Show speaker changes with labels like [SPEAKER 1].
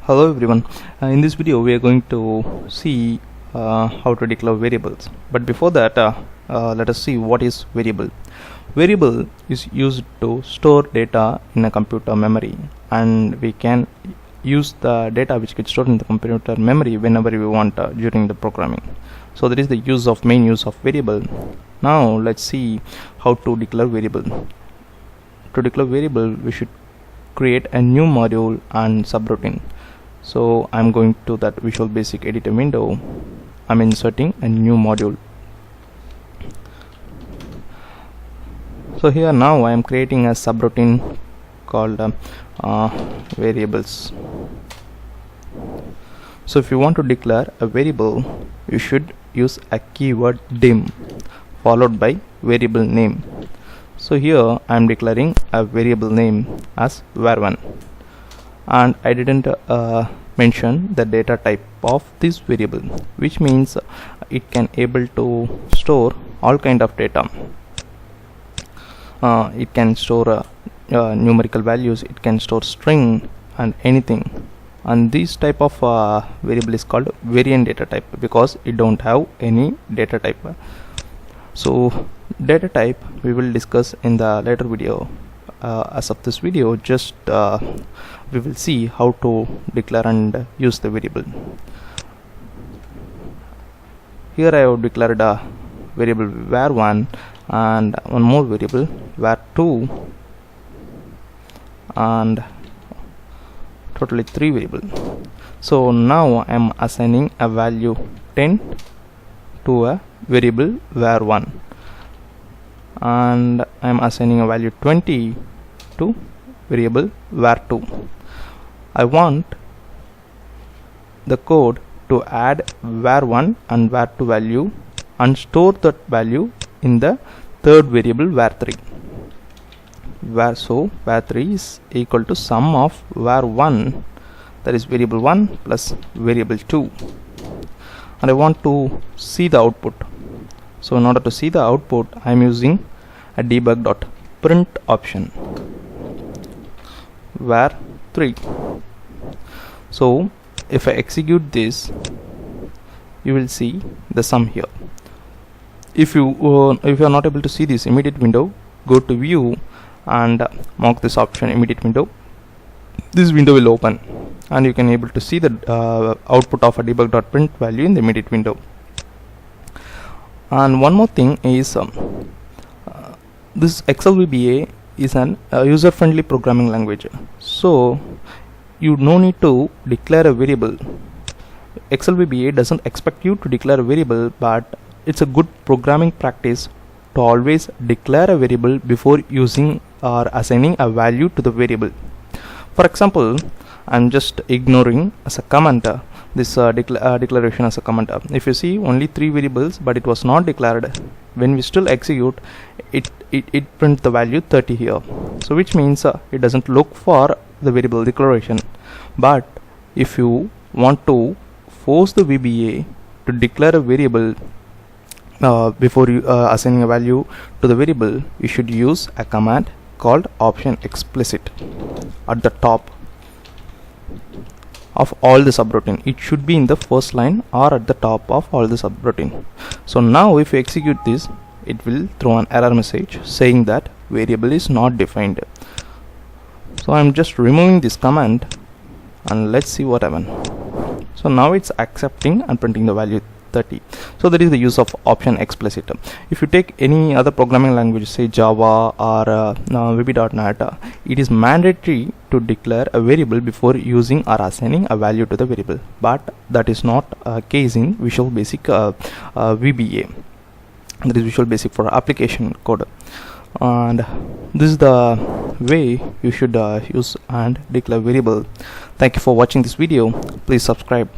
[SPEAKER 1] Hello everyone. In this video we are going to see how to declare variables, but before that let us see what is variable. Variable is used to store data in a computer memory, and we can use the data which gets stored in the computer memory whenever we want during the programming. So that is the main use of variable. Now let's see how to declare variable. To declare variable, we should create a new module and subroutine. So I'm going to that Visual Basic editor window. I'm inserting a new module. So here now I am creating a subroutine called variables. So if you want to declare a variable, you should use a keyword dim followed by variable name. So here I am declaring a variable name as var1, and I didn't mention the data type of this variable, which means it can able to store all kind of data. It can store numerical values, it can store string and anything, and this type of variable is called variant data type because it don't have any data type. So data type we will discuss in the later video. As of this video, just we will see how to declare and use the variable. Here I have declared a variable var1 and one more variable var2, and totally 3 variables. So now I am assigning a value 10 to a variable var1, and I am assigning a value 20 to variable var2. I want the code to add var1 and var2 value and store that value in the third variable var3. So var3 is equal to sum of var1, that is variable 1 plus variable 2, and I want to see the output. So in order to see the output, I am using a debug.print option var3. So if I execute this, you will see the sum here. If you are not able to see this immediate window, go to view and mark this option immediate window. This window will open and you can able to see the output of a debug.print value in the immediate window. And one more thing is this XLVBA is an user-friendly programming language, so you no need to declare a variable. XLVBA doesn't expect you to declare a variable, but it's a good programming practice to always declare a variable before using or assigning a value to the variable. For example, I'm just ignoring as a comment this declaration as a comment. If you see only 3 variables, but it was not declared, when we still execute it print the value 30 here. So which means it doesn't look for the variable declaration. But if you want to force the VBA to declare a variable before you assigning a value to the variable, you should use a command called option explicit at the top of all the subroutine. It should be in the first line or at the top of all the subroutine. So now if you execute this, it will throw an error message saying that variable is not defined. So I'm just removing this command and let's see what happened. So now it's accepting and printing the value 30. So that is the use of option explicit. If you take any other programming language, say Java or VB.NET, it is mandatory to declare a variable before using or assigning a value to the variable, but that is not a case in Visual Basic VBA, that is Visual Basic for application code. And this is the way you should use and declare variable. Thank you for watching this video. Please subscribe.